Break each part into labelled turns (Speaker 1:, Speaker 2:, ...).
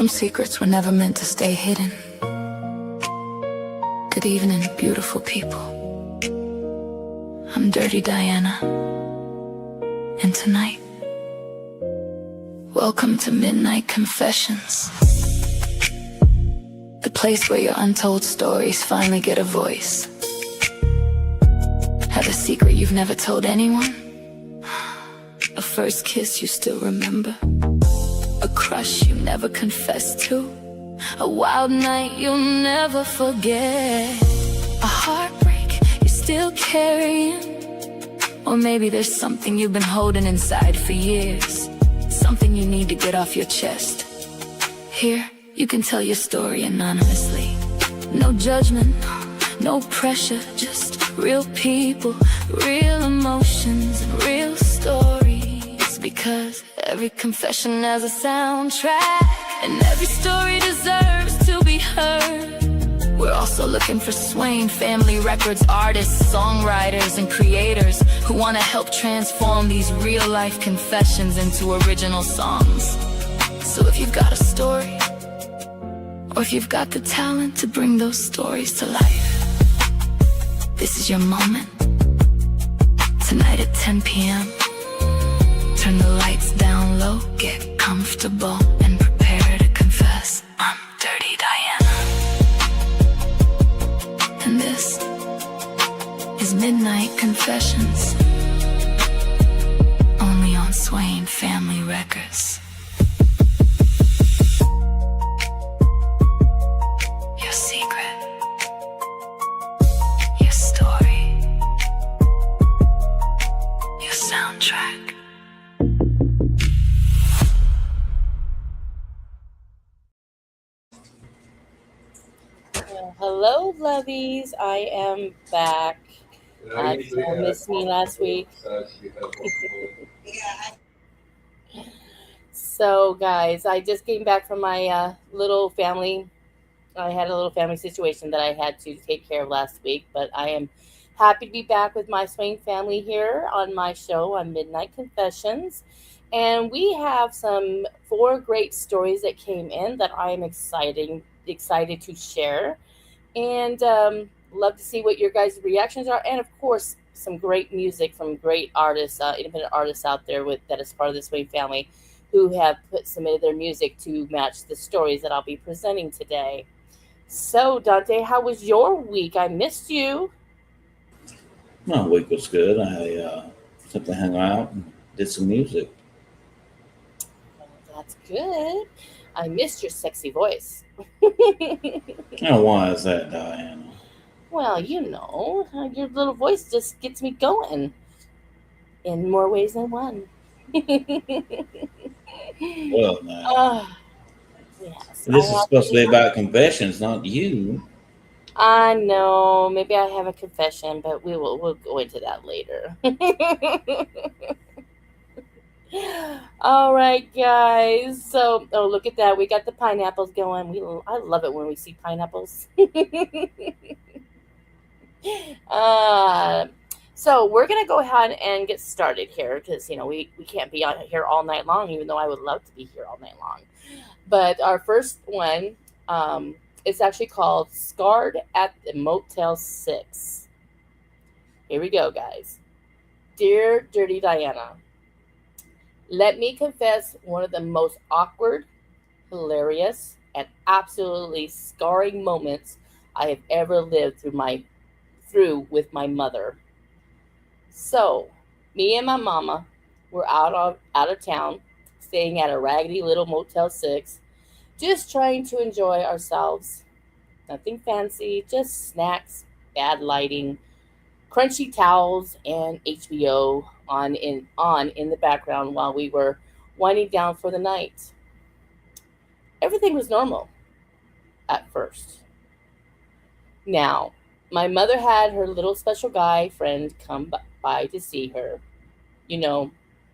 Speaker 1: Some secrets were never meant to stay hidden. Good evening, beautiful people. I'm Dirty Diana. And tonight, welcome to Midnight Confessions. The place where your untold stories finally get a voice. Have a secret you've never told anyone? A first kiss you still remember? A crush you never confessed to? A wild night you'll never forget? A heartbreak you're still carrying? Or maybe there's something you've been holding inside for years, something you need to get off your chest. Here, you can tell your story anonymously. No judgment, no pressure, just real people, real emotions, and real stories. Because every confession has a soundtrack, and every story deserves to be heard. We're also looking for Swain family records artists, songwriters, and creators who want to help transform these real-life confessions into original songs. So if you've got a story, or if you've got the talent to bring those stories to life, this is your moment. Tonight at 10 p.m. Turn the lights down low, get comfortable, and prepare to confess. I'm Dirty Diana. And this is Midnight Confessions. Only on Swain Family Records. Your secret. Your story. Your soundtrack.
Speaker 2: Hello, lovies. I am back. You missed me last week. So, guys, I just came back from my little family. I had a little family situation that I had to take care of last week, but I am happy to be back with my Swain family here on my show on Midnight Confessions. And we have some 4 great stories that came in that I am excited to share. And love to see what your guys' reactions are. And, of course, some great music from great artists, independent artists out there that is part of the Swain family who have submitted their music to match the stories that I'll be presenting today. So, Dante, how was your week? I missed you.
Speaker 3: My week was good. I simply hung out and did some music.
Speaker 2: Oh, that's good. I missed your sexy voice.
Speaker 3: Now, why is that, Diana?
Speaker 2: Well, you know, your little voice just gets me going in more ways than one.
Speaker 3: Well, now,
Speaker 2: Yes,
Speaker 3: this is supposed to be about confessions, not you.
Speaker 2: I know. Maybe I have a confession, but we'll go into that later. All right, guys. So, look at that. We got the pineapples going. I love it when we see pineapples. So we're gonna go ahead and get started here because we can't be on here all night long, even though I would love to be here all night long. But our first one, it's actually called "Scarred at the Motel 6." Here we go, guys. Dear Dirty Diana, let me confess one of the most awkward, hilarious, and absolutely scarring moments I have ever lived through with my mother. So, me and my mama were out of town, staying at a raggedy little Motel 6, just trying to enjoy ourselves. Nothing fancy, just snacks, bad lighting, crunchy towels, and HBO on in the background while we were winding down for the night. Everything was normal at first. Now, my mother had her little special guy friend come by to see her.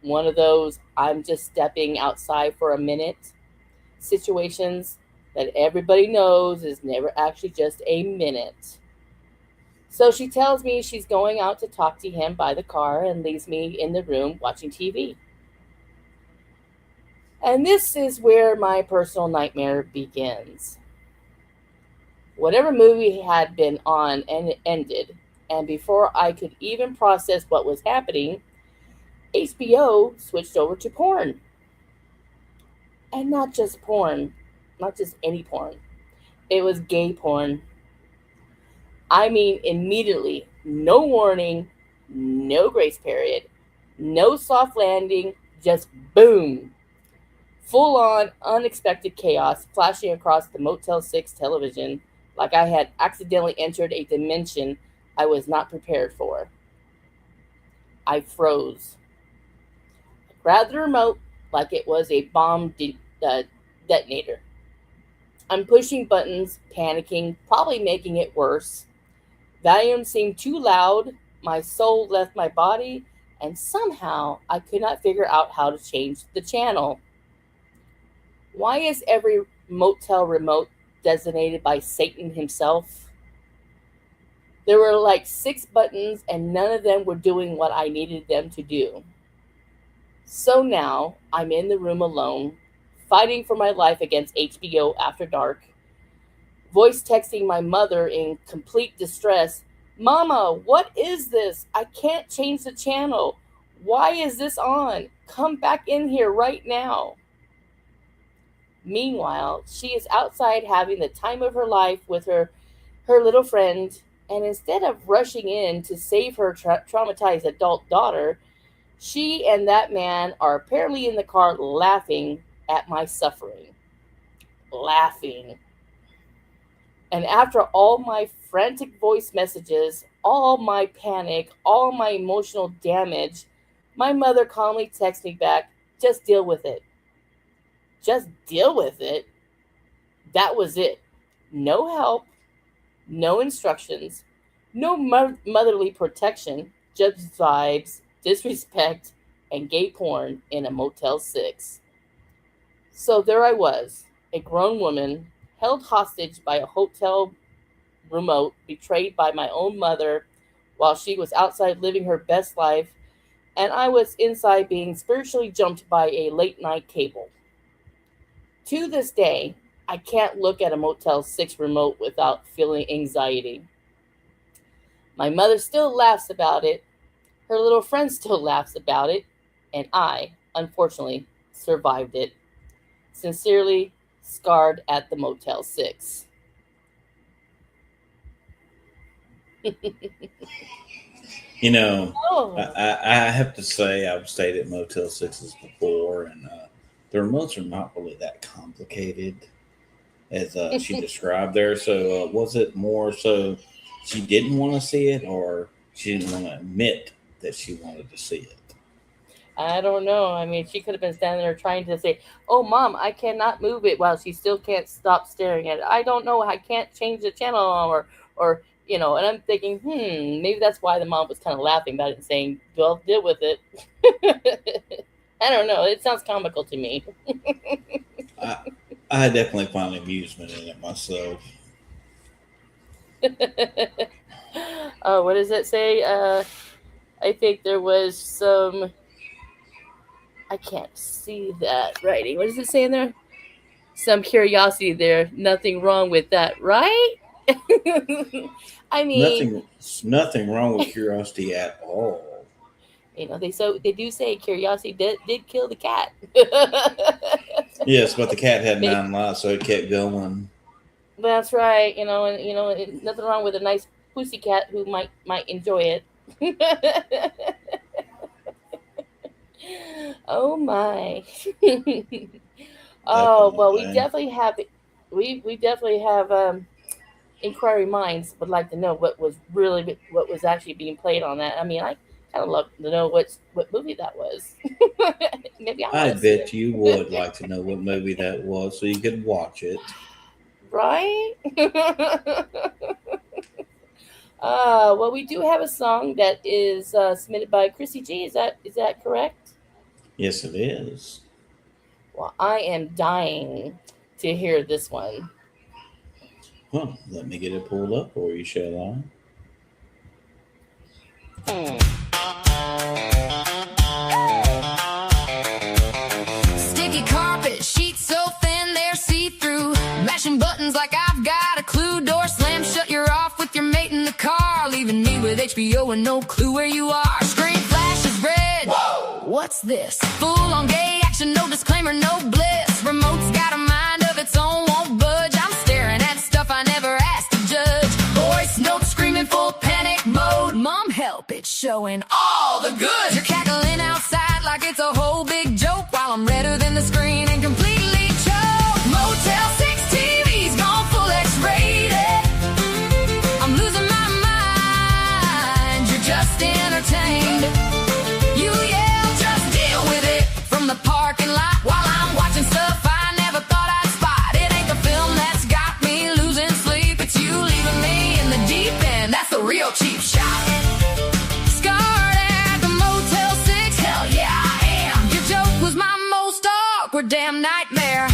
Speaker 2: One of those I'm just stepping outside for a minute situations that everybody knows is never actually just a minute. So she tells me she's going out to talk to him by the car and leaves me in the room watching TV. And this is where my personal nightmare begins. Whatever movie had been on and it ended, and before I could even process what was happening, HBO switched over to porn. And not just porn, not just any porn. It was gay porn. I mean, immediately, no warning, no grace period, no soft landing, just boom. Full on, unexpected chaos flashing across the Motel 6 television like I had accidentally entered a dimension I was not prepared for. I froze. I grabbed the remote like it was a detonator. I'm pushing buttons, panicking, probably making it worse. Volume seemed too loud, my soul left my body, and somehow I could not figure out how to change the channel. Why is every motel remote designated by Satan himself? There were like 6 buttons, and none of them were doing what I needed them to do. So now I'm in the room alone, fighting for my life against HBO After Dark, voice texting my mother in complete distress. Mama, what is this? I can't change the channel. Why is this on? Come back in here right now. Meanwhile, she is outside having the time of her life with her little friend, and instead of rushing in to save her traumatized adult daughter, she and that man are apparently in the car laughing at my suffering. Laughing. And after all my frantic voice messages, all my panic, all my emotional damage, my mother calmly texts me back, just deal with it. Just deal with it? That was it. No help, no instructions, no motherly protection, just vibes, disrespect, and gay porn in a Motel 6. So there I was, a grown woman, held hostage by a hotel remote, betrayed by my own mother while she was outside living her best life, and I was inside being spiritually jumped by a late night cable. To this day, I can't look at a Motel 6 remote without feeling anxiety. My mother still laughs about it, her little friend still laughs about it, and I, unfortunately, survived it. Sincerely, scarred at the Motel 6.
Speaker 3: You know,
Speaker 2: Oh.
Speaker 3: I have to say I've stayed at Motel 6s before, and the remotes are not really that complicated as she described there. So was it more so she didn't want to see it, or she didn't want to admit that she wanted to see it?
Speaker 2: I don't know. I mean, she could have been standing there trying to say, "Oh, Mom, I cannot move it," while she still can't stop staring at it. I don't know. I can't change the channel, or and I'm thinking, maybe that's why the mom was kind of laughing about it and saying, "Well, deal with it." I don't know. It sounds comical to me.
Speaker 3: I definitely find amusement in it myself.
Speaker 2: What does it say? I think there was some. I can't see that writing. What does it say in there? Some curiosity there. Nothing wrong with that, right? I mean,
Speaker 3: nothing wrong with curiosity at all.
Speaker 2: They do say curiosity did kill the cat.
Speaker 3: Yes, but the cat had 9 lives, so it kept going.
Speaker 2: That's right. And nothing wrong with a nice pussy cat who might enjoy it. Oh my. Oh well, we definitely have inquiry minds would like to know what was actually being played on that. I mean, I kind of love to know what movie that was. Maybe
Speaker 3: I bet you would like to know what movie that was, so you could watch it.
Speaker 2: Right? Well, we do have a song that is submitted by Chrissy G. Is that correct?
Speaker 3: Yes, it is.
Speaker 2: Well, I am dying to hear this one.
Speaker 3: Well, let me get it pulled up for you, shall I?
Speaker 1: Sticky carpet. 3-3-0 and no clue where you are. Screen flashes red. Whoa! What's this? Full on gay action, no disclaimer, no bliss. Remote's got a mind of its own, won't budge. I'm staring at stuff I never asked to judge. Voice note screaming full panic mode. Mom, help, it's showing all the good. You're cackling outside like it's a whole big joke, while I'm redder than the screen and completely choked. Motel 6 TV's gone full X-rated. I'm losing my mind. You're just entertained. You yell, just deal with it from the parking lot while I'm watching stuff I never thought I'd spot. It ain't the film that's got me losing sleep. It's you leaving me in the deep end. That's the real cheap shot. Scarred at the Motel 6. Hell yeah, I am. Your joke was my most awkward damn nightmare.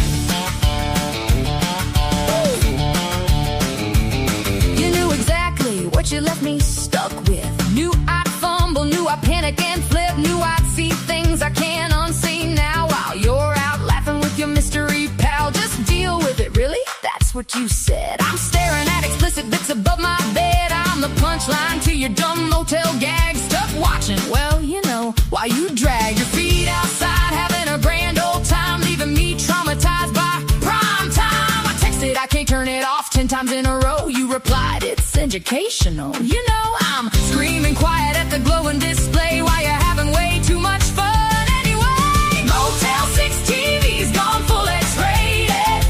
Speaker 1: You knew exactly what you left me stuck with. Knew I'd fumble, knew I'd panic and flip. Knew I'd see things I can't unsee now, while you're out laughing with your mystery pal. Just deal with it, really? That's what you said. I'm staring at explicit bits above my bed. I'm the punchline to your dumb motel gag. Stuck watching, well, you know, while you drag your feet outside, having a grand old time, leaving me traumatized by prime time. I texted, I can't turn it off 10 times in a row. You replied, it's educational. You know, I'm screaming quiet at the glowing display while you're having way too much fun anyway. Motel 6 TV's gone full X-rated.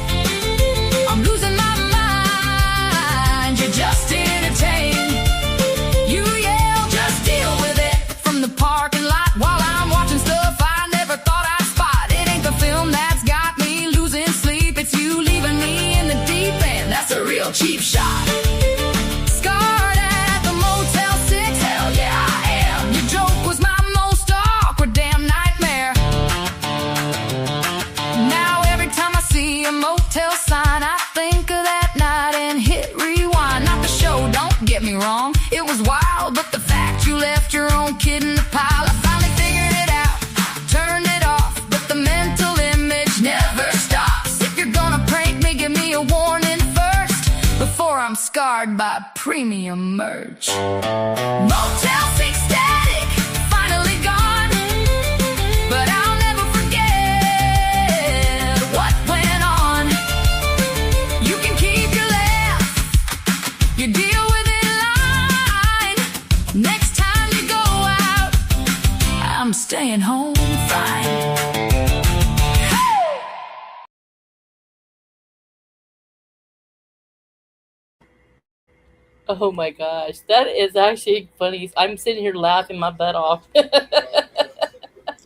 Speaker 1: I'm losing my mind. You're just entertained. You yell, just deal with it from the parking lot while I'm watching stuff I never thought I'd spot. It ain't the film that's got me losing sleep. It's you leaving me in the deep end. That's a real cheap shot. Scarred at the Motel 6. Hell yeah, I am. Your joke was my most awkward damn nightmare. Now every time I see a motel sign, I think of that night and hit rewind. Not the show, don't get me wrong, it was wild, but the fact you left your own kid in the pile. I finally figured it out, turned it off, but the mental image never stops. If you're gonna prank me, give me a warning first, before I'm scarred by premium merch. Motel 6 static, finally gone, but I'll never forget what went on. You can keep your laugh, you deal with it line. Next time you go out, I'm staying home fine.
Speaker 2: Oh my gosh, that is actually funny. I'm sitting here laughing my butt off.
Speaker 3: I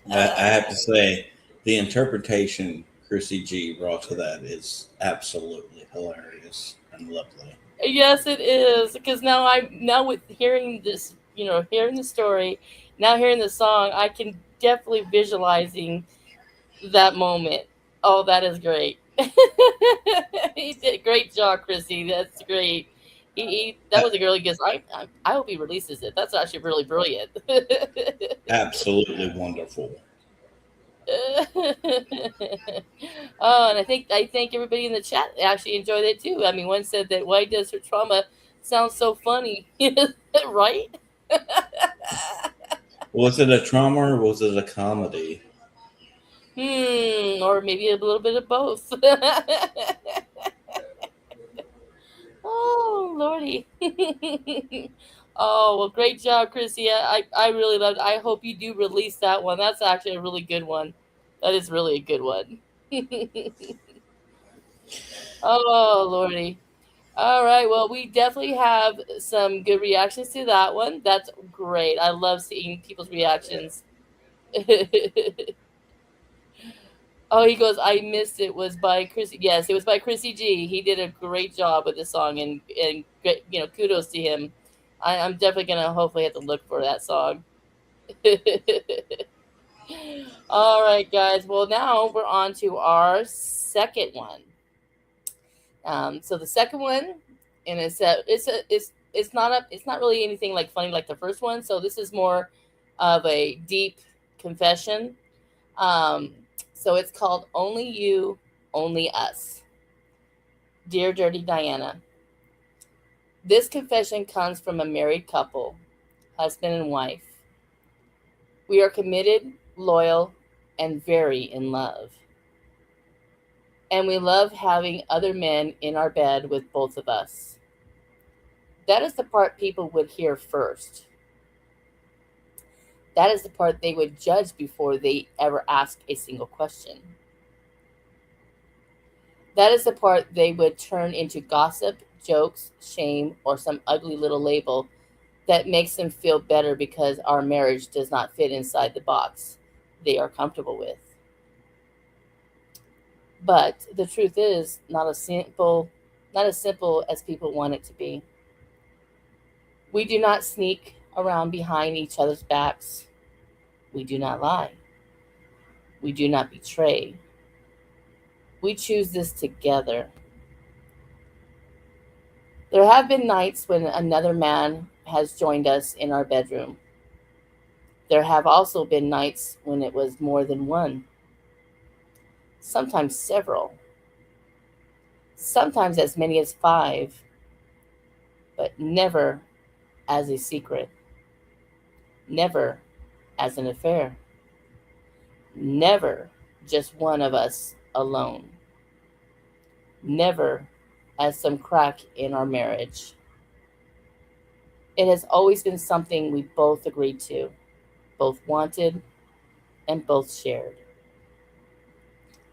Speaker 3: have to say, the interpretation Chrissy G brought to that is absolutely hilarious and lovely.
Speaker 2: Yes, it is, because now with hearing this, hearing the story, now hearing the song, I can definitely visualizing that moment. Oh, that is great. He did a great job, Chrissy. That's great. That was a really good. I hope he releases it. That's actually really brilliant.
Speaker 3: Absolutely wonderful.
Speaker 2: Oh, and I think everybody in the chat actually enjoyed it too. I mean, one said that why does her trauma sound so funny, right?
Speaker 3: Was it a trauma or was it a comedy?
Speaker 2: Or maybe a little bit of both. Oh, Lordy. Oh, well, great job, Chrissy. I really loved it. I hope you do release that one. That's actually a really good one. That is really a good one. Oh, Lordy. All right. Well, we definitely have some good reactions to that one. That's great. I love seeing people's reactions. Oh, he goes, I missed it. Was by Chrissy. Yes, it was by Chrissy G. He did a great job with the song, and great, kudos to him. I'm definitely gonna hopefully have to look for that song. All right, guys. Well, now we're on to our second one. So the second one, and it's not really anything like funny like the first one. So this is more of a deep confession. So it's called Only You, Only Us. Dear Dirty Diana, this confession comes from a married couple. husband and wife. We are committed, loyal, and very in love. And we love having other men in our bed with both of us. That is the part people would hear first. That is the part they would judge before they ever ask a single question. That is the part they would turn into gossip, jokes, shame, or some ugly little label that makes them feel better because our marriage does not fit inside the box they are comfortable with. But the truth is not as simple as people want it to be. We do not sneak around behind each other's backs. We do not lie. We do not betray. We choose this together. There have been nights when another man has joined us in our bedroom. There have also been nights when it was more than one, sometimes several, sometimes as many as 5, but never as a secret, never as an affair, never just one of us alone, never as some crack in our marriage. It has always been something we both agreed to, both wanted, and both shared.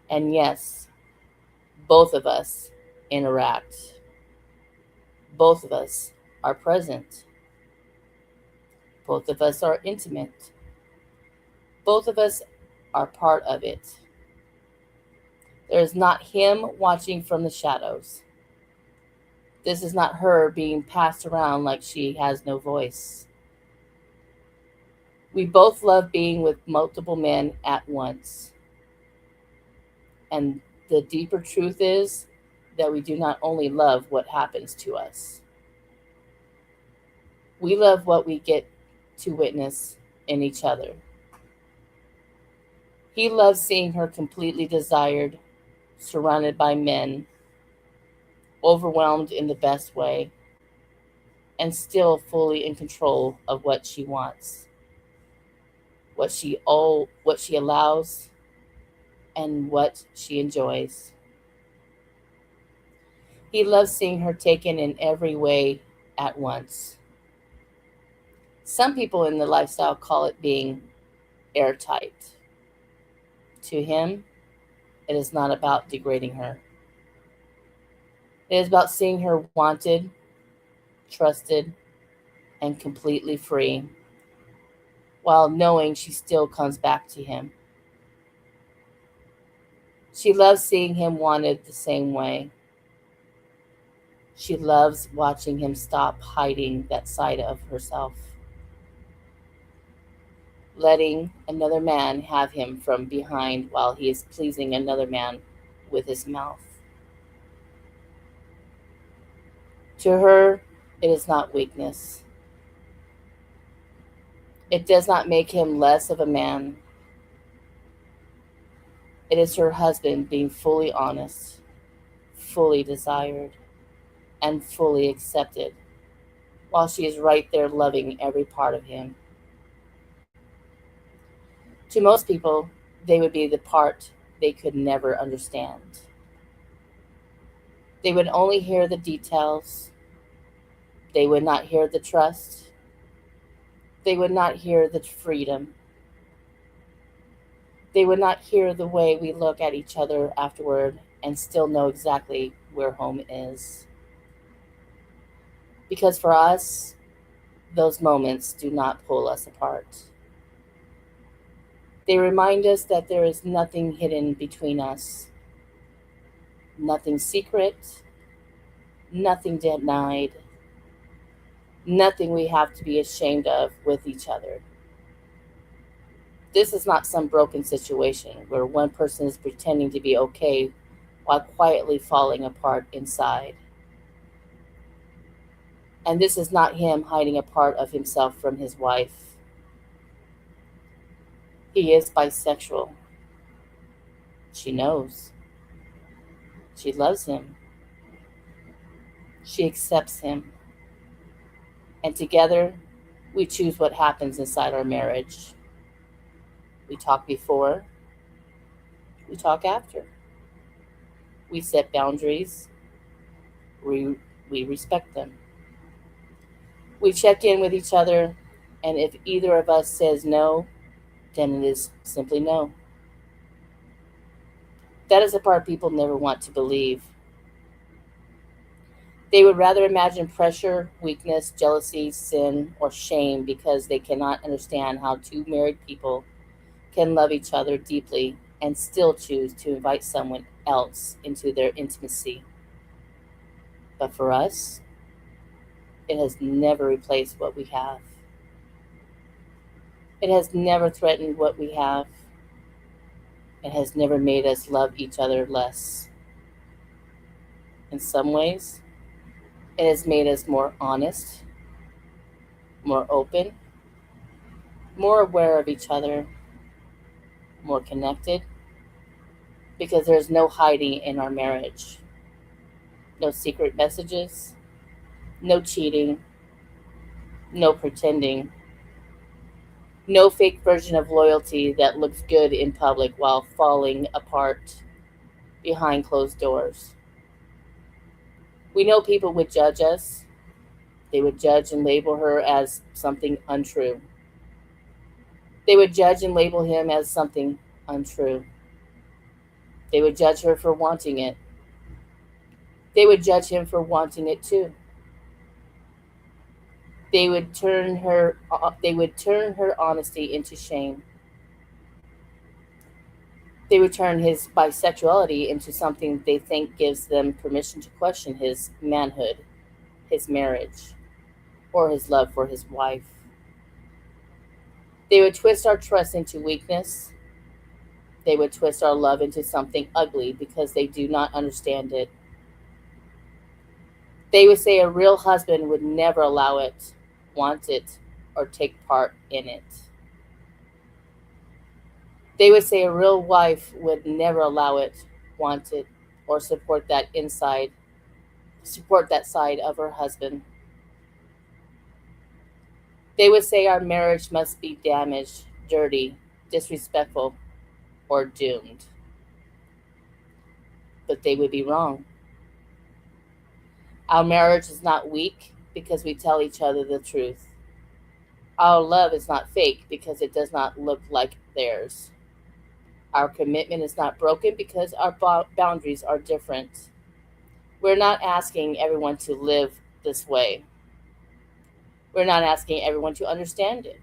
Speaker 2: And yes, both of us interact. Both of us are present. Both of us are intimate. Both of us are part of it. There is not him watching from the shadows. This is not her being passed around like she has no voice. We both love being with multiple men at once. And the deeper truth is that we do not only love what happens to us, we love what we get to witness in each other. He loves seeing her completely desired, surrounded by men, overwhelmed in the best way, and still fully in control of what she wants, what she allows, and what she enjoys. He loves seeing her taken in every way at once. Some people in the lifestyle call it being airtight. To him, it is not about degrading her. It is about seeing her wanted, trusted, and completely free, while knowing she still comes back to him. She loves seeing him wanted the same way. She loves watching him stop hiding that side of herself, letting another man have him from behind while he is pleasing another man with his mouth. To her, it is not weakness. It does not make him less of a man. It is her husband being fully honest, fully desired, and fully accepted, while she is right there loving every part of him. To most people, they would be the part they could never understand. They would only hear the details. They would not hear the trust. They would not hear the freedom. They would not hear the way we look at each other afterward and still know exactly where home is. Because for us, those moments do not pull us apart. They remind us that there is nothing hidden between us, nothing secret, nothing denied, nothing we have to be ashamed of with each other. This is not some broken situation where one person is pretending to be okay while quietly falling apart inside. And this is not him hiding a part of himself from his wife. He is bisexual. She knows. She loves him. She accepts him. And together, We choose what happens inside our marriage. We talk before, we talk after. We set boundaries, we, we respect them. We check in with each other, and if either of us says no, then it is simply no. That is the part people never want to believe. They would rather imagine pressure, weakness, jealousy, sin, or shame because they cannot understand how two married people can love each other deeply and still choose to invite someone else into their intimacy. But for us, it has never replaced what we have. It has never threatened what we have. It has never made us love each other less. In some ways, it has made us more honest, more open, more aware of each other, more connected, because there's no hiding in our marriage. No secret messages, no cheating, no pretending, no fake version of loyalty that looks good in public while falling apart behind closed doors. We know people would judge us. They would judge and label her as something untrue. They would judge and label him as something untrue. They would judge her for wanting it. They would judge him for wanting it too. They would turn her honesty into shame. They would turn his bisexuality into something they think gives them permission to question his manhood, his marriage, or his love for his wife. They would twist our trust into weakness. They would twist our love into something ugly because they do not understand it. They would say a real husband would never allow it, want it, or take part in it. They would say a real wife would never allow it, want it, or support that side of her husband. They would say our marriage must be damaged, dirty, disrespectful, or doomed. But they would be wrong. Our marriage is not weak because we tell each other the truth. Our love is not fake because it does not look like theirs. Our commitment is not broken because our boundaries are different. We're not asking everyone to live this way. We're not asking everyone to understand it.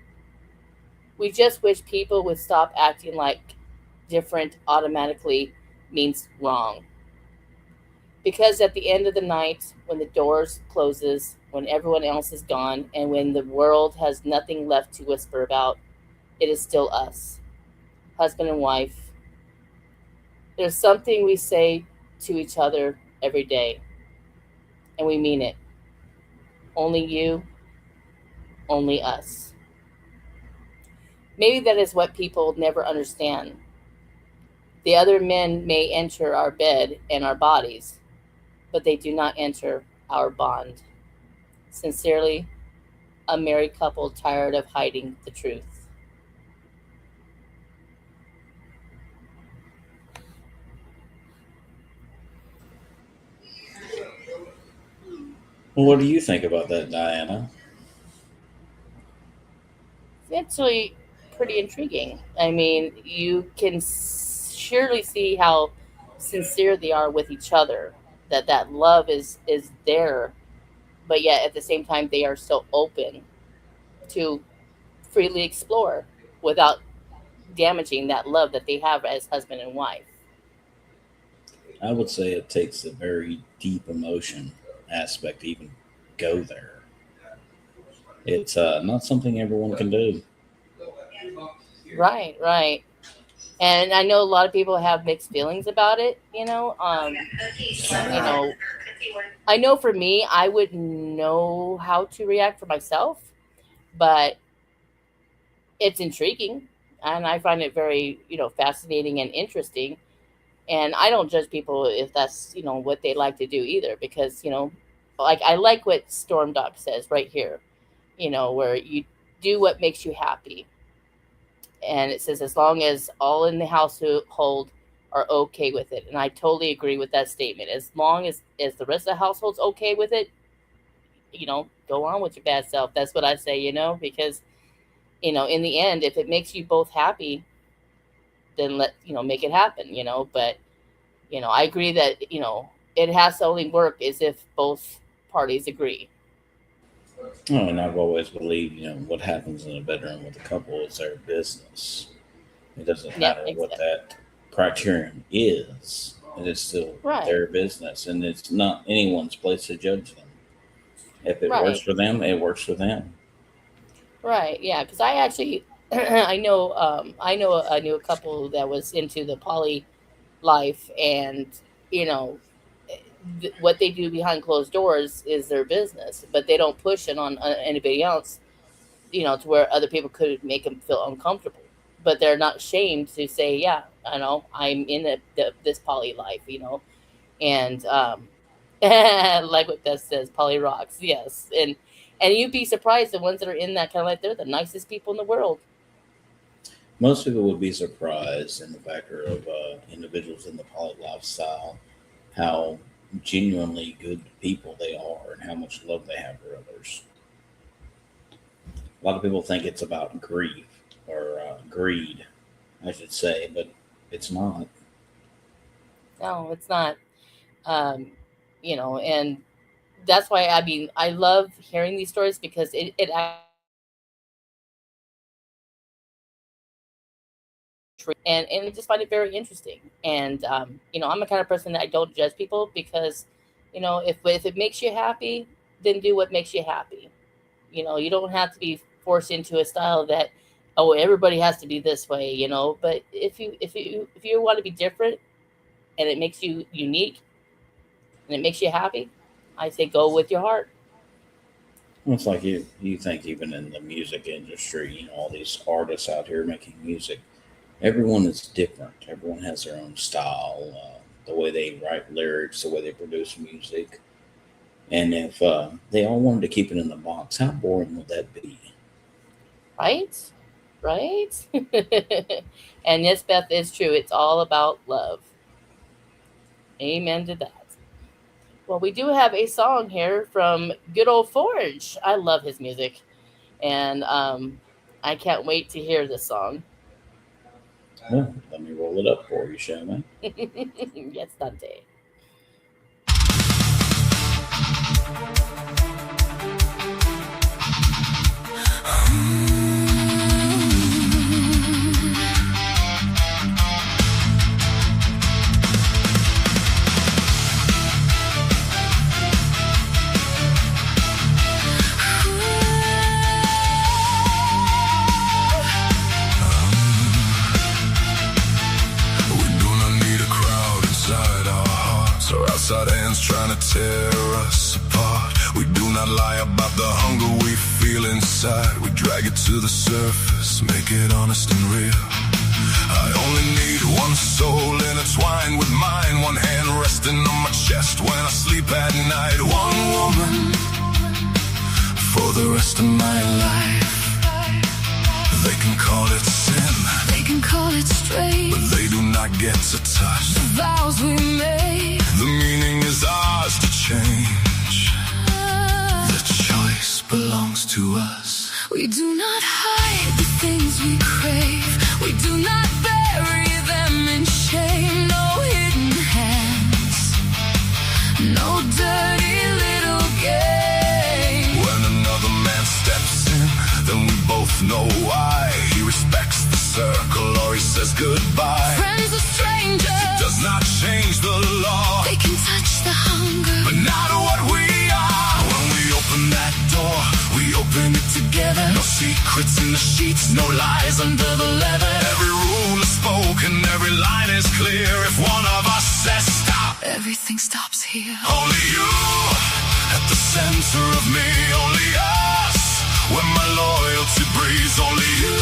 Speaker 2: We just wish people would stop acting like different automatically means wrong. Because at the end of the night, when the doors closes, when everyone else is gone, and when the world has nothing left to whisper about, it is still us, husband and wife. There's something we say to each other every day, and we mean it. Only you, only us. Maybe that is what people never understand. The other men may enter our bed and our bodies, but they do not enter our bond. Sincerely, a married couple tired of hiding the truth.
Speaker 3: Well, what do you think about that, Diana?
Speaker 2: It's actually pretty intriguing. I mean, you can surely see how sincere they are with each other. That love is there, but yet at the same time they are so open to freely explore without damaging that love that they have as husband and wife.
Speaker 3: I would say it takes a very deep emotion aspect to even go there. It's not something everyone can do.
Speaker 2: Right, right. And I know a lot of people have mixed feelings about it. You know, I know for me, I would know how to react for myself, but it's intriguing, and I find it very, fascinating and interesting. And I don't judge people if that's, what they like to do either, because, like I like what Storm Doc says right here, where do what makes you happy. And it says, as long as all in the household are okay with it. And I totally agree with that statement. As long as the rest of the household's okay with it, go on with your bad self. That's what I say, because, in the end, if it makes you both happy, then make it happen, but, I agree that, it has to only work as if both parties agree.
Speaker 3: Oh, and I've always believed, what happens in a bedroom with a couple is their business. It doesn't matter what that criterion is. It is still their business, and it's not anyone's place to judge them. If it works for them, it works for them.
Speaker 2: Right. Yeah. Because I actually, I knew a couple that was into the poly life, and what they do behind closed doors is their business, but they don't push it on anybody else, to where other people could make them feel uncomfortable. But they're not ashamed to say, yeah, I'm in this poly life, and like what that says, poly rocks, yes, and you'd be surprised, the ones that are in that kind of life, they're the nicest people in the world.
Speaker 3: Most people would be surprised in the factor of individuals in the poly lifestyle, how genuinely good people they are and how much love they have for others. A lot of people think it's about grief or greed, I should say, but it's not.
Speaker 2: No, it's not. And that's why, I love hearing these stories, because it and I just find it very interesting. And I'm the kind of person that I don't judge people, because if it makes you happy, then do what makes you happy. You don't have to be forced into a style that, everybody has to be this way, but if you want to be different and it makes you unique and it makes you happy, I say go with your heart.
Speaker 3: It's like you think, even in the music industry, all these artists out here making music, everyone is different. Everyone has their own style, the way they write lyrics, the way they produce music. And if they all wanted to keep it in the box, how boring would that be?
Speaker 2: Right? And yes, Beth, is true. It's all about love. Amen to that. Well, we do have a song here from good old Forge. I love his music. And I can't wait to hear this song.
Speaker 3: Well, let me roll it up for you, shall we?
Speaker 2: Yes, Dante.
Speaker 4: Outside hands trying to tear us apart. We do not lie about the hunger we feel inside. We drag it to the surface, make it honest and real. I only need one soul intertwined with mine, one hand resting on my chest when I sleep at night. One woman for the rest of my life. They can call it sin,
Speaker 1: They can call it strange,
Speaker 4: but they do not get to touch
Speaker 1: the vows we made.
Speaker 4: The meaning is ours to change. The choice belongs to us.
Speaker 1: We do not hide the things we crave. We do not bury them in shame. No hidden hands, no dirty little game.
Speaker 4: When another man steps in, then we both know why. He respects the circle or he says goodbye.
Speaker 1: Friends are strangers,
Speaker 4: It does not change the law.
Speaker 1: they can touch the hunger,
Speaker 4: But not what we are. When we open that door, we open it together. No secrets in the sheets, no lies under the leather. Every rule is spoken, every line is clear. If one of us says stop,
Speaker 1: everything stops here.
Speaker 4: only you at the center of me. Only us when my loyalty breathes. Only you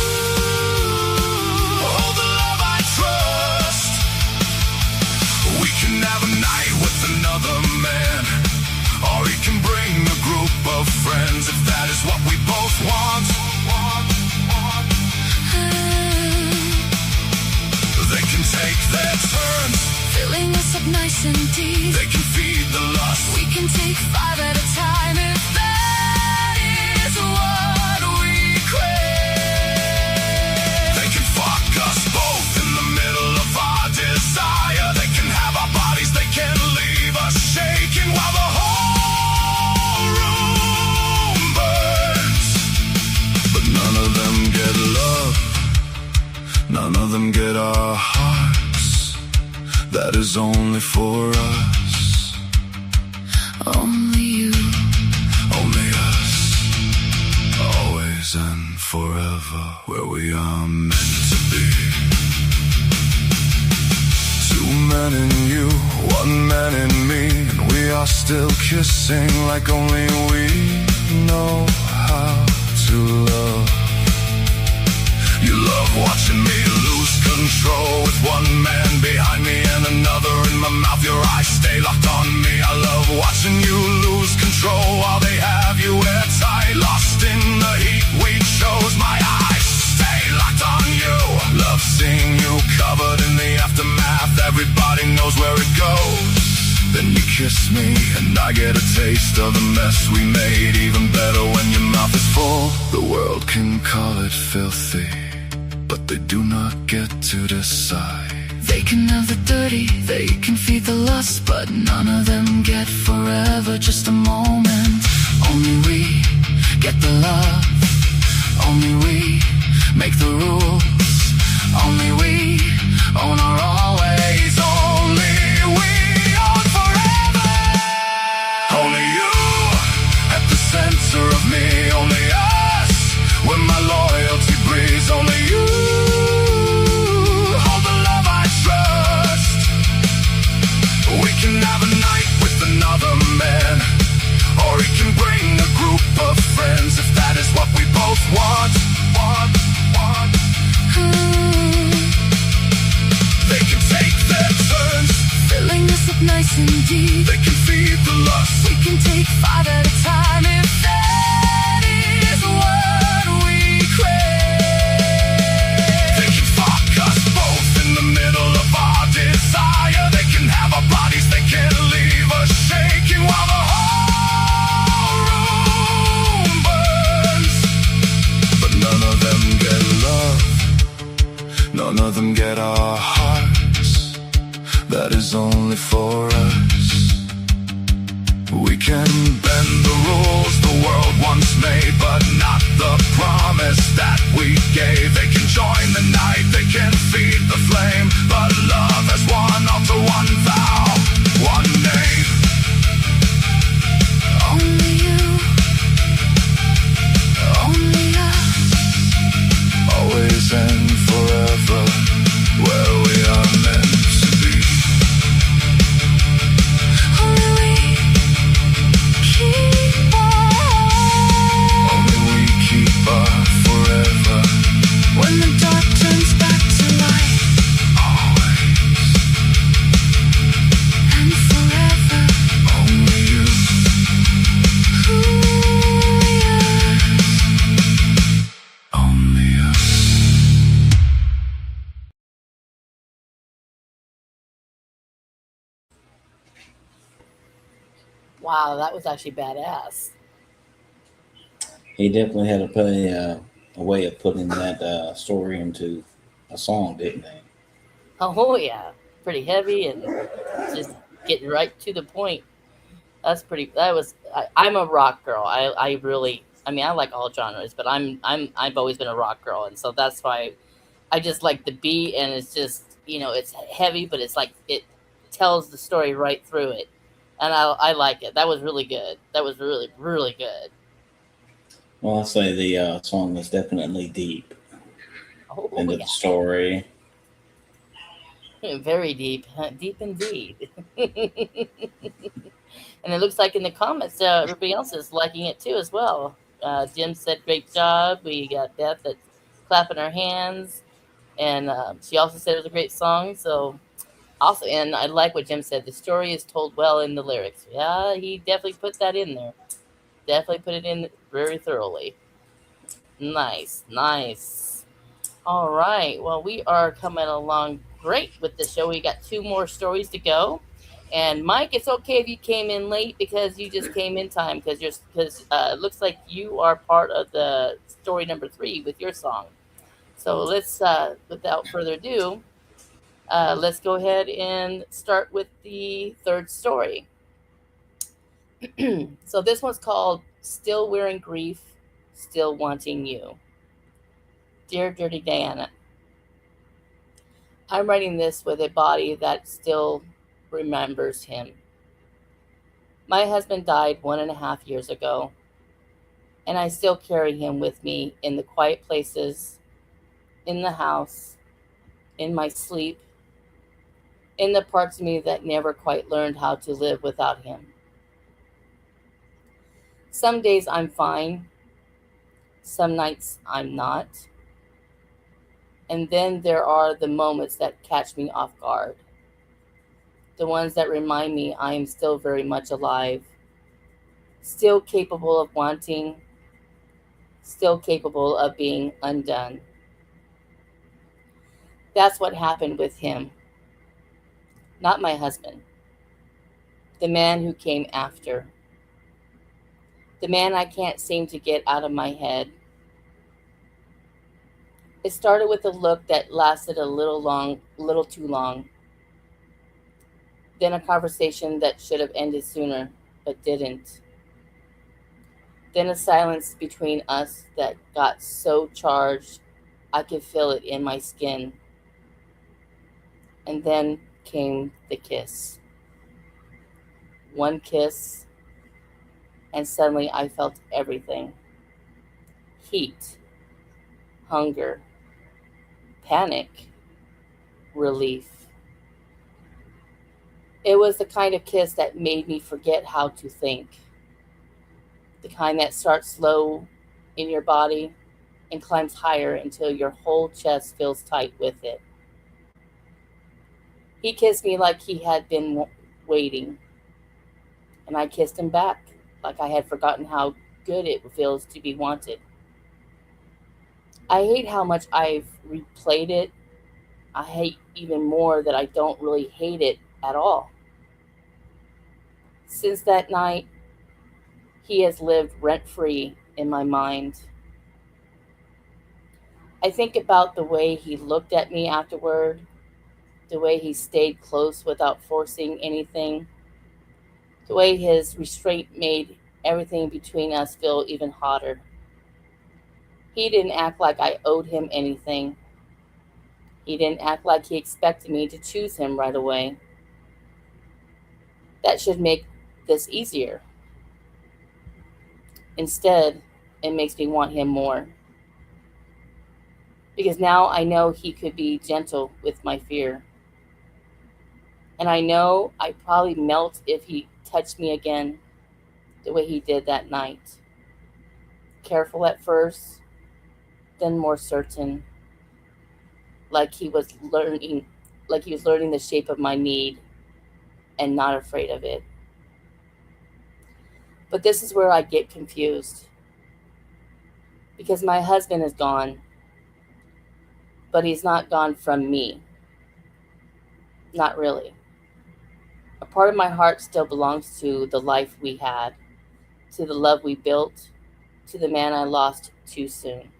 Speaker 4: hold the love I trust. We can have a night with another man, or we can bring a group of friends, if that is what we both want. take their turns,
Speaker 1: filling us up nice and deep.
Speaker 4: they can feed the lust.
Speaker 1: We can take 5 at a time if that is what we crave.
Speaker 4: They can fuck us both in the middle of our desire. They can have our bodies, they can leave us shaking while the whole room burns. But none of them get love, none of them get our hearts. That is only for us,
Speaker 1: Only you.
Speaker 4: only us. Always and forever, where we are meant to be. 2 men in you, 1 man in me, and we are still kissing like only we know how to love. You love watching me lose control with 1 man behind me and another in my mouth. Your eyes stay locked on me. I love watching you lose control while they have you airtight, lost in the heat we chose. My eyes stay locked on you. Love seeing you covered in the aftermath. Everybody knows where it goes. Then you kiss me and I get a taste of the mess we made. Even better when your mouth is full. The world can call it filthy, but they do not get to decide.
Speaker 1: They can have the dirty, they can feed the lust, but none of them get forever, just a moment. Only we get the love, only we make the rules, only we own our always, only we own forever.
Speaker 4: Only you at the center of me, only us when my loyalty breathes, only you hold the love I trust. We can have a night with another man, or he can bring a group of friends if that is what we both want. They can take their turns,
Speaker 1: Filling us up nice and deep.
Speaker 4: they can feed the lust.
Speaker 1: We can take 5 at a time if that is what we crave.
Speaker 4: They can fuck us both in the middle of our desire. They can have our bodies, they can leave us shaking while the whole room burns. But none of them get love, none of them get our hearts. That is only for us. We can bend the rules the world once made, but not the promise that we gave. They can join the night, they can feed the flame, but love has one altar, one vow, one name.
Speaker 1: Only you, only us.
Speaker 4: Always and forever, where we are meant to be.
Speaker 1: Only we keep on.
Speaker 4: Only we keep our forever.
Speaker 1: When the dark turns back to light,
Speaker 4: Always,
Speaker 1: and forever.
Speaker 4: only you.
Speaker 1: Only us.
Speaker 4: Only us.
Speaker 2: Wow, that was actually badass.
Speaker 3: He definitely had a way of putting that story into a song, didn't he?
Speaker 2: Oh yeah, pretty heavy and just getting right to the point. That's pretty. I'm a rock girl. I really. I mean, I like all genres, but I've always been a rock girl, and so that's why I just like the beat, and it's just it's heavy, but it's like it tells the story right through it, and I like it. That was really good. That was really really good.
Speaker 3: Well, I say the song is definitely deep
Speaker 2: Oh
Speaker 3: into the
Speaker 2: yeah,
Speaker 3: story.
Speaker 2: very deep, deep indeed. And it looks like in the comments, everybody else is liking it too as well. Jim said, "Great job." We got Beth that's clapping her hands, and she also said it was a great song. So, also, and I like what Jim said. The story is told well in the lyrics. Yeah, he definitely put that in there. Definitely put it in very thoroughly. Nice, nice. All right. Well, we are coming along great with the show. We got 2 more stories to go. And Mike, it's okay if you came in late because you just came in time because it looks like you are part of the story number 3 with your song. So let's, without further ado, let's go ahead and start with the 3rd story. So this one's called Still Wearing Grief, Still Wanting You. Dear Dirty Diana, I'm writing this with a body that still remembers him. My husband died 1.5 years ago, and I still carry him with me in the quiet places, in the house, in my sleep, in the parts of me that never quite learned how to live without him. Some days I'm fine, some nights I'm not. And then there are the moments that catch me off guard. The ones that remind me I am still very much alive, still capable of wanting, still capable of being undone. That's what happened with him. Not my husband. The man who came after. The man I can't seem to get out of my head. It started with a look that lasted a little too long. Then a conversation that should have ended sooner, but didn't. Then a silence between us that got so charged I could feel it in my skin. And then came the kiss. One kiss, and suddenly I felt everything. Heat, hunger, panic, relief. It was the kind of kiss that made me forget how to think. The kind that starts slow in your body and climbs higher until your whole chest feels tight with it. He kissed me like he had been waiting, and I kissed him back like I had forgotten how good it feels to be wanted. I hate how much I've replayed it. I hate even more that I don't really hate it at all. Since that night, he has lived rent-free in my mind. I think about the way he looked at me afterward, the way he stayed close without forcing anything, the way his restraint made everything between us feel even hotter. He didn't act like I owed him anything. He didn't act like he expected me to choose him right away. That should make this easier. Instead, it makes me want him more. Because now I know he could be gentle with my fear. And I know I'd probably melt if he touched me again the way he did that night. Careful at first, then more certain, like he was learning the shape of my need and not afraid of it. But this is where I get confused. Because my husband is gone, but he's not gone from me. Not really. A part of my heart still belongs to the life we had, to the love we built, to the man I lost too soon.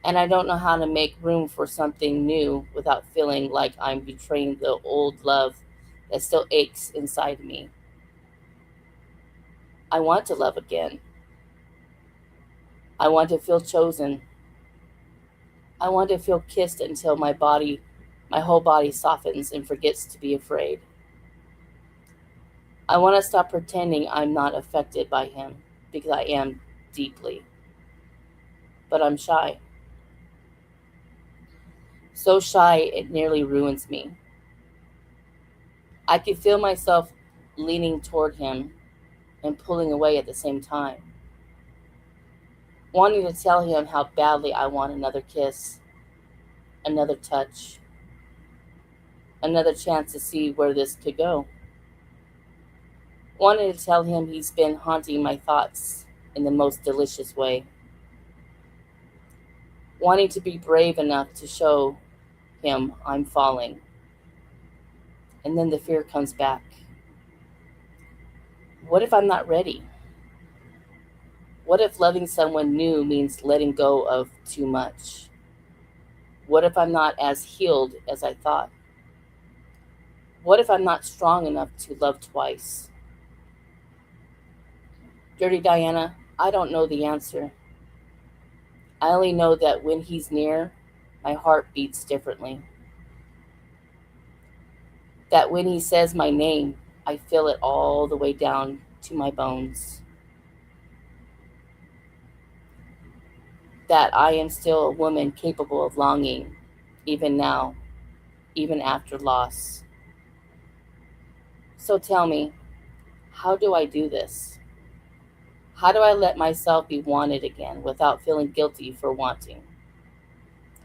Speaker 2: And I don't know how to make room for something new without feeling like I'm betraying the old love that still aches inside me. I want to love again. I want to feel chosen. I want to feel kissed until my whole body softens and forgets to be afraid. I want to stop pretending I'm not affected by him, because I am deeply. But I'm shy. So shy it nearly ruins me. I can feel myself leaning toward him and pulling away at the same time. Wanting to tell him how badly I want another kiss, another touch, another chance to see where this could go. Wanting to tell him he's been haunting my thoughts in the most delicious way. Wanting to be brave enough to show him I'm falling. And then the fear comes back. What if I'm not ready? What if loving someone new means letting go of too much? What if I'm not as healed as I thought? What if I'm not strong enough to love twice? Dirty Diana, I don't know the answer. I only know that when he's near, my heart beats differently. That when he says my name, I feel it all the way down to my bones. That I am still a woman capable of longing, even now, even after loss. So tell me, how do I do this? How do I let myself be wanted again without feeling guilty for wanting?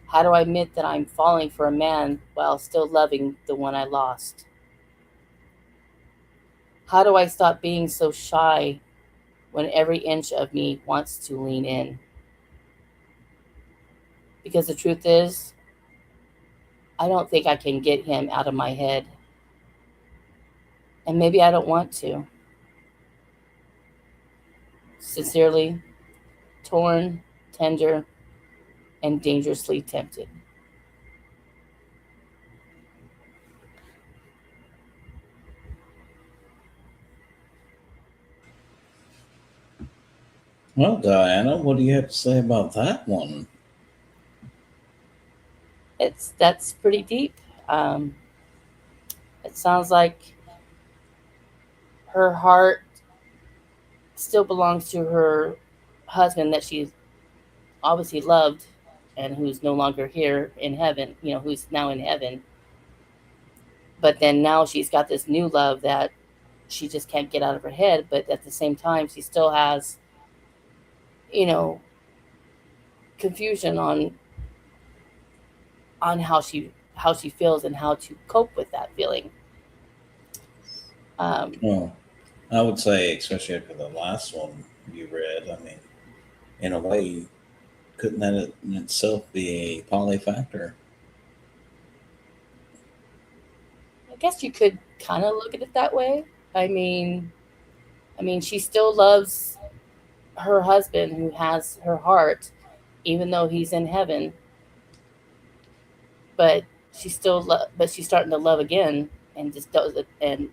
Speaker 2: How do I admit that I'm falling for a man while still loving the one I lost? How do I stop being so shy when every inch of me wants to lean in? Because the truth is, I don't think I can get him out of my head. And maybe I don't want to. Sincerely, torn, tender, and dangerously tempted.
Speaker 3: Well, Diana, what do you have to say about that one?
Speaker 2: That's pretty deep. It sounds like her heart still belongs to her husband that she obviously loved and who's no longer here in heaven, who's now in heaven. But then now she's got this new love that she just can't get out of her head. But at the same time, she still has, confusion on how she feels and how to cope with that feeling.
Speaker 3: Well, I would say, especially after the last one you read, I mean, in a way, couldn't that in itself be a poly factor?
Speaker 2: I guess you could kind of look at it that way. I mean, she still loves her husband who has her heart, even though he's in heaven. But she's starting to love again, and just does it and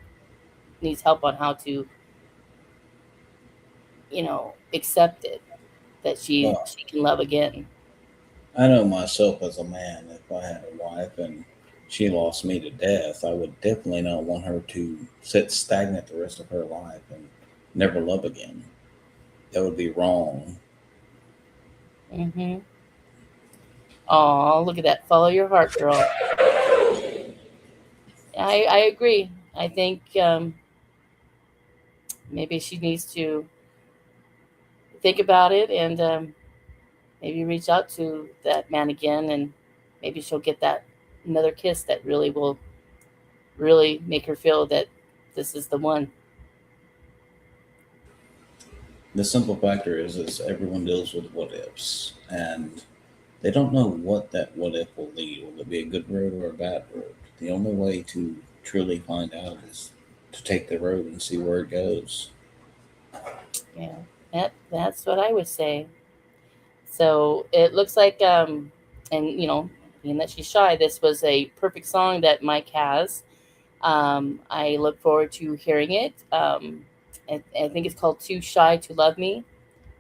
Speaker 2: needs help on how to, accept it, that she can love again.
Speaker 3: I know myself as a man, if I had a wife and she lost me to death, I would definitely not want her to sit stagnant the rest of her life and never love again. That would be wrong.
Speaker 2: Mm-hmm. Oh, look at that. Follow your heart, girl. I agree. I think maybe she needs to think about it and maybe reach out to that man again, and maybe she'll get that another kiss that will really make her feel that this is the one.
Speaker 3: The simple factor is everyone deals with what ifs, and they don't know what that what if will lead. Will it be a good road or a bad road? The only way to truly find out is to take the road and see where it goes.
Speaker 2: Yeah, that's what I would say. So it looks like, and being that she's shy, this was a perfect song that Mike has. I look forward to hearing it. I think it's called "Too Shy to Love Me."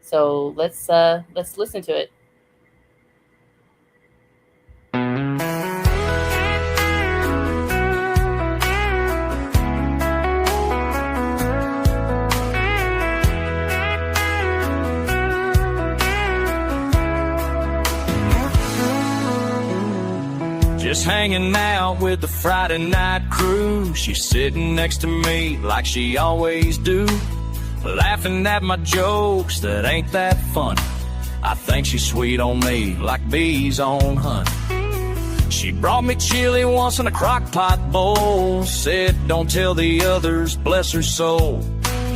Speaker 2: So let's listen to it.
Speaker 5: Just hanging out with the Friday night crew. She's sitting next to me like she always do, laughing at my jokes that ain't that funny. I think she's sweet on me like bees on honey. She brought me chili once in a crock pot bowl, said don't tell the others, bless her soul.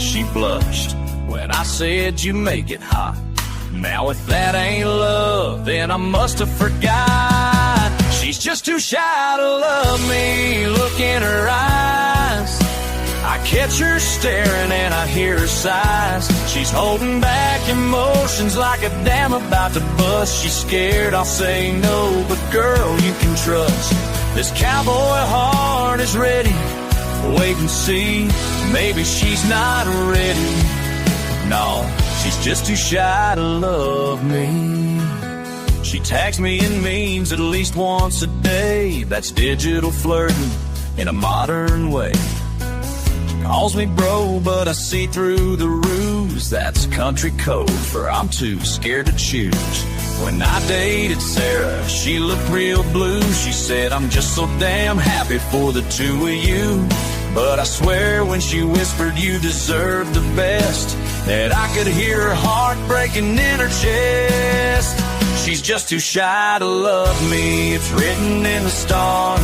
Speaker 5: She blushed when I said you make it hot. Now if that ain't love, then I must have forgot. She's just too shy to love me. Look in her eyes, I catch her staring and I hear her sighs. She's holding back emotions like a dam about to bust. She's scared I'll say no, but girl, you can trust. This cowboy heart is ready. Wait and see, maybe she's not ready. No, she's just too shy to love me. She tags me in memes at least once a day. That's digital flirting in a modern way. Calls me bro, but I see through the ruse. That's country code for I'm too scared to choose. When I dated Sarah, she looked real blue. She said, I'm just so damn happy for the two of you. But I swear when she whispered you deserve the best, that I could hear her heart breaking in her chest. She's just too shy to love me, it's written in the stars.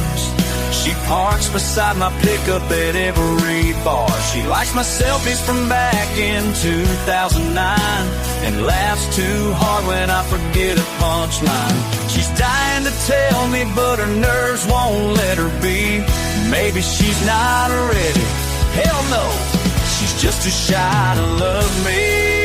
Speaker 5: She parks beside my pickup at every bar. She likes my selfies from back in 2009 and laughs too hard when I forget a punchline. She's dying to tell me, but her nerves won't let her be. Maybe she's not ready. Hell no, she's just too shy to love me.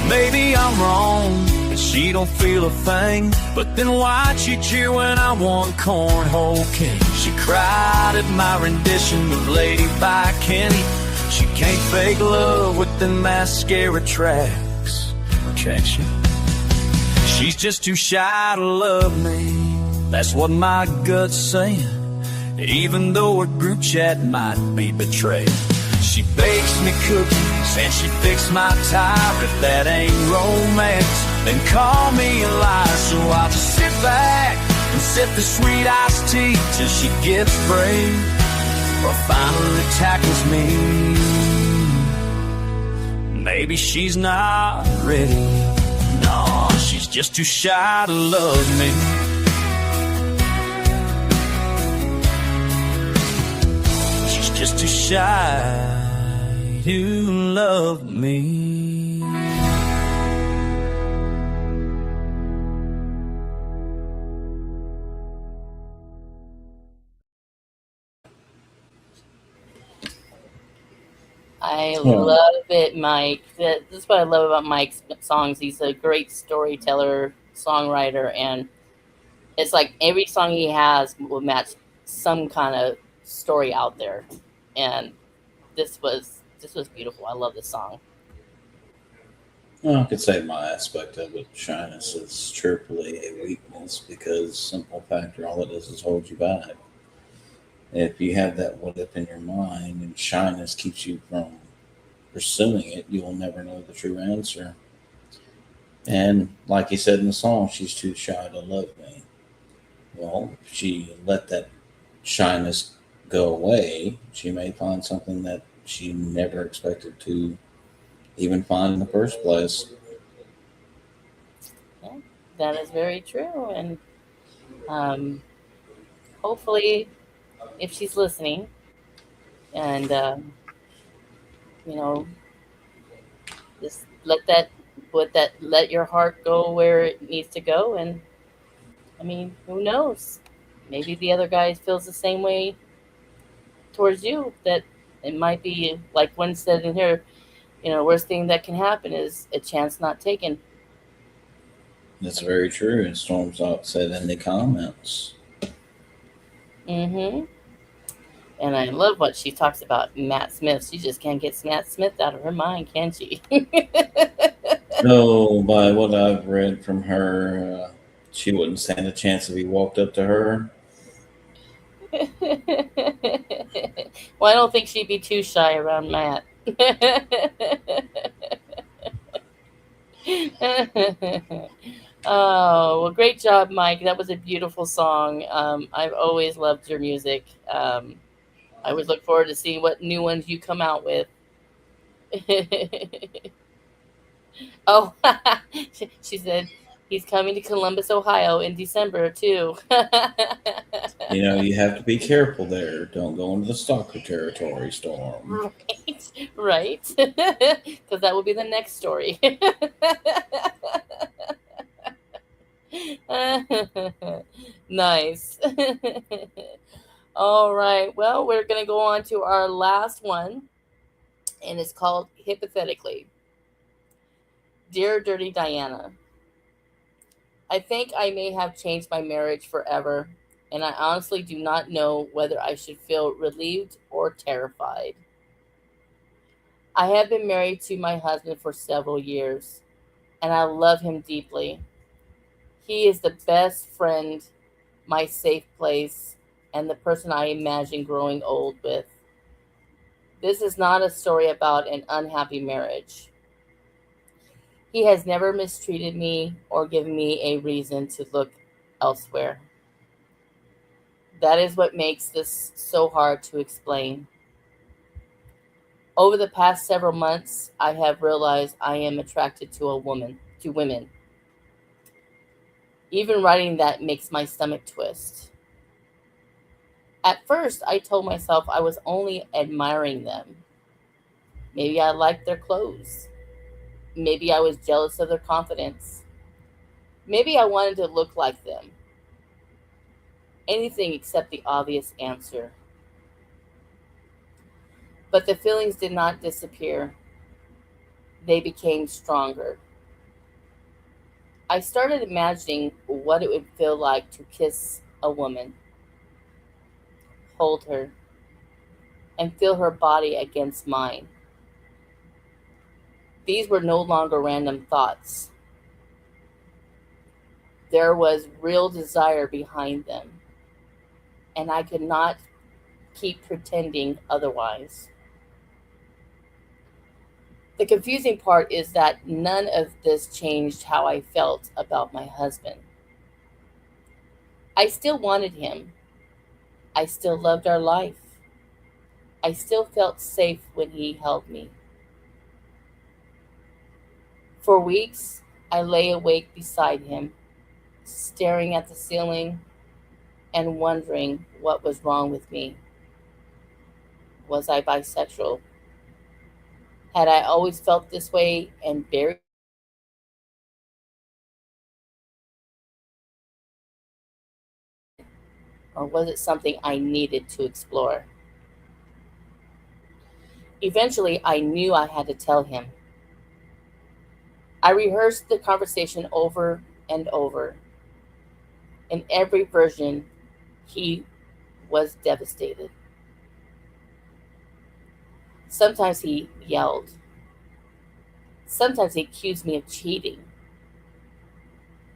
Speaker 5: Maybe I'm wrong, and she don't feel a thing. But then why'd she cheer when I won Cornhole King? She cried at my rendition of Lady by Kenny. She can't fake love with the mascara tracks, can't she? She's just too shy to love me. That's what my gut's saying, even though her group chat might be betrayed. She bakes me cookies and she fixes my tire. If that ain't romance, then call me a liar. So I'll just sit back and sip the sweet iced tea till she gets brave or finally tackles me. Maybe she's not ready. No, she's just too shy to love me. She's just too shy to love me.
Speaker 2: I love it, Mike. That's what I love about Mike's songs. He's a great storyteller, songwriter, and it's like every song he has will match some kind of story out there. And this was beautiful. I love this song.
Speaker 3: Well, I could say my aspect of it, shyness, is truly a weakness because simple factor, all it does is hold you back. If you have that what if in your mind and shyness keeps you from pursuing it, you will never know the true answer. And like he said in the song, she's too shy to love me. Well, if she let that shyness go away, she may find something that she never expected to even find in the first place.
Speaker 2: Yeah, that is very true. And hopefully, if she's listening, and just let your heart go where it needs to go. And I mean, who knows? Maybe the other guy feels the same way towards you. That it might be like one said in here. Worst thing that can happen is a chance not taken.
Speaker 3: That's very true. And Storm's said in the comments.
Speaker 2: Mm-hmm. And I love what she talks about Matt Smith. She just can't get Matt Smith out of her mind, can she?
Speaker 3: No, by what I've read from her, she wouldn't stand a chance if he walked up to her.
Speaker 2: Well, I don't think she'd be too shy around Matt. Oh, well, great job, Mike. That was a beautiful song. I've always loved your music. I always look forward to seeing what new ones you come out with. Oh, she said, He's coming to Columbus, Ohio in December, too.
Speaker 3: You know, you have to be careful there. Don't go into the stalker territory, Storm.
Speaker 2: Right, right. Because that will be the next story. Nice. All right. Well, we're going to go on to our last one, and it's called Hypothetically. Dear Dirty Diana, I think I may have changed my marriage forever, and I honestly do not know whether I should feel relieved or terrified. I have been married to my husband for several years, and I love him deeply. He is the best friend, my safe place, and the person I imagine growing old with. This is not a story about an unhappy marriage. He has never mistreated me or given me a reason to look elsewhere. That is what makes this so hard to explain. Over the past several months, I have realized I am attracted to women. Even writing that makes my stomach twist. At first, I told myself I was only admiring them. Maybe I liked their clothes. Maybe I was jealous of their confidence. Maybe I wanted to look like them. Anything except the obvious answer. But the feelings did not disappear. They became stronger. I started imagining what it would feel like to kiss a woman, hold her, and feel her body against mine. These were no longer random thoughts. There was real desire behind them, and I could not keep pretending otherwise. The confusing part is that none of this changed how I felt about my husband. I still wanted him. I still loved our life. I still felt safe when he held me. For weeks, I lay awake beside him, staring at the ceiling and wondering what was wrong with me. Was I bisexual? Had I always felt this way and buried, or was it something I needed to explore? Eventually, I knew I had to tell him. I rehearsed the conversation over and over. In every version, he was devastated. Sometimes he yelled. Sometimes he accused me of cheating.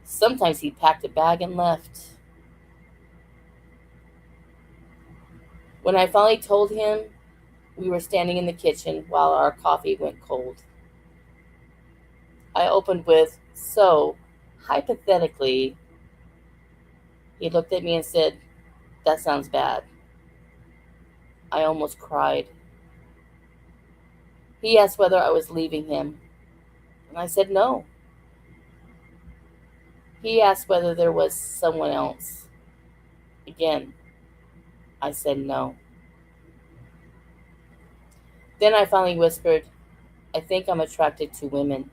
Speaker 2: Sometimes he packed a bag and left. When I finally told him, we were standing in the kitchen while our coffee went cold. I opened with, "So, hypothetically," he looked at me and said, "That sounds bad." I almost cried. He asked whether I was leaving him, and I said no. He asked whether there was someone else. Again, I said no. Then I finally whispered, "I think I'm attracted to women."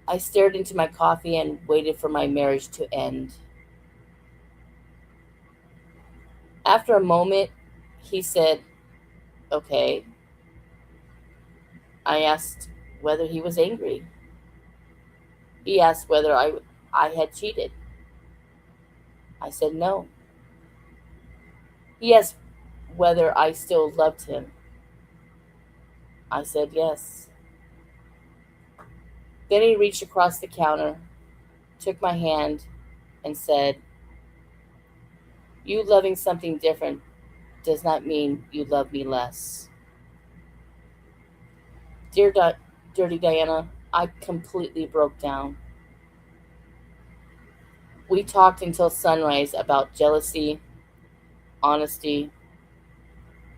Speaker 2: I stared into my coffee and waited for my marriage to end. After a moment, he said, "Okay." I asked whether he was angry. He asked whether I had cheated. I said no. He asked whether I still loved him. I said yes. Then he reached across the counter, took my hand, and said, "You loving something different does not mean you love me less." Dear Dirty Diana, I completely broke down. We talked until sunrise about jealousy, honesty,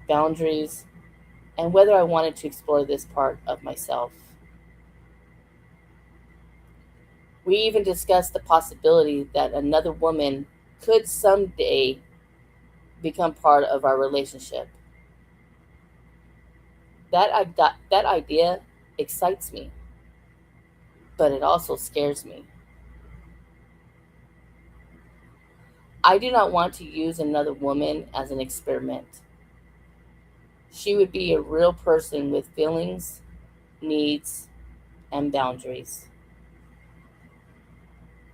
Speaker 2: boundaries, and whether I wanted to explore this part of myself. We even discussed the possibility that another woman could someday become part of our relationship. That idea excites me, but it also scares me. I do not want to use another woman as an experiment. She would be a real person with feelings, needs, and boundaries.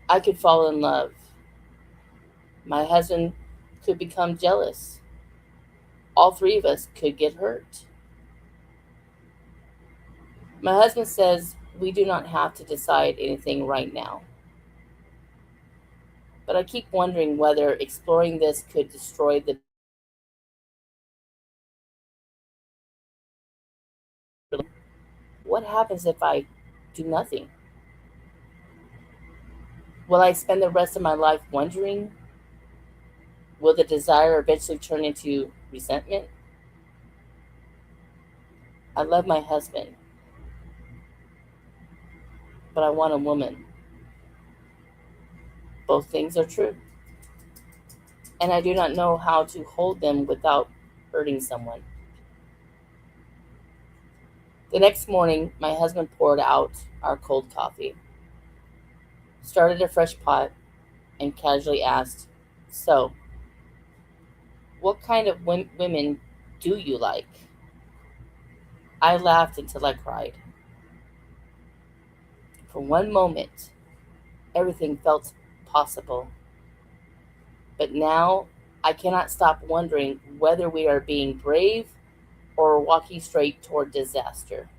Speaker 2: I could fall in love. My husband could become jealous. All three of us could get hurt. My husband says we do not have to decide anything right now, but I keep wondering whether exploring this could destroy the. What happens if I do nothing? Will I spend the rest of my life wondering? Will the desire eventually turn into resentment? I love my husband, but I want a woman. Both things are true, and I do not know how to hold them without hurting someone. The next morning, my husband poured out our cold coffee, started a fresh pot, and casually asked, "So, what kind of women do you like?" I laughed until I cried. For one moment, everything felt possible. But now, I cannot stop wondering whether we are being brave or walking straight toward disaster.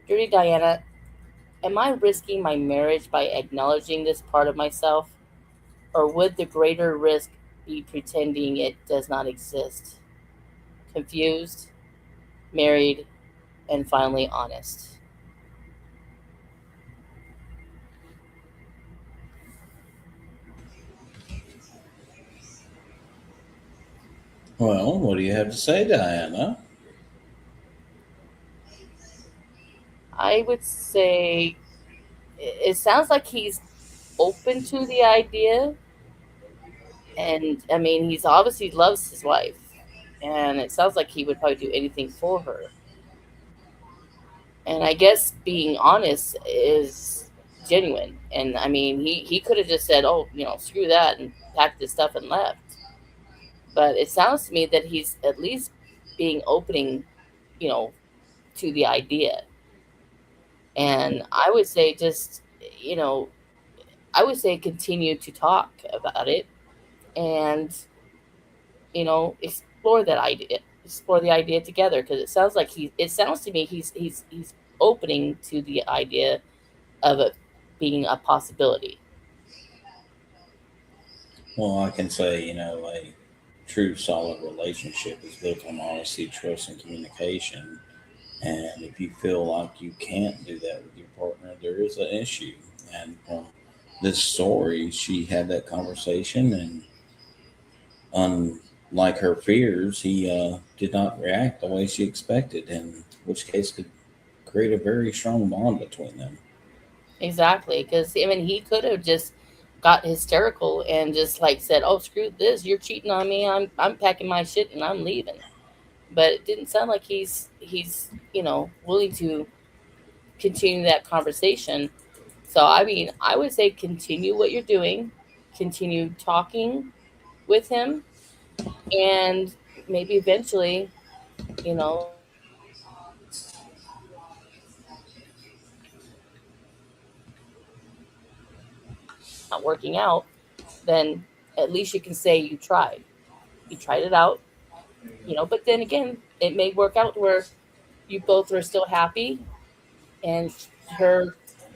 Speaker 2: Dirty Diana, am I risking my marriage by acknowledging this part of myself? Or would the greater risk be pretending it does not exist? Confused, married, and finally honest.
Speaker 3: Well, what do you have to say, Diana?
Speaker 2: I would say it sounds like he's open to the idea. And I mean, he's obviously loves his wife. And it sounds like he would probably do anything for her. And I guess being honest is genuine. And I mean, he could have just said, "Oh, screw that," and packed his stuff and left. But it sounds to me that he's at least being opening, you know, to the idea. And I would say just, you know, I would say continue to talk about it and, explore that idea, explore the idea together because it sounds to me he's opening to the idea of it being a possibility.
Speaker 3: Well, I can say, a true solid relationship is built on honesty, trust, and communication. And if you feel like you can't do that with your partner, there is an issue. And from this story, she had that conversation, and unlike her fears, he did not react the way she expected, in which case could create a very strong bond between them.
Speaker 2: Exactly, because I mean he could have just got hysterical and just like said, "Oh, screw this! You're cheating on me. I'm packing my shit and I'm leaving." But it didn't sound like he's willing to continue that conversation. So I mean, I would say continue what you're doing, continue talking with him, and maybe eventually, you know, not working out, then at least you can say you tried. You tried it out, but then again, it may work out where you both are still happy and her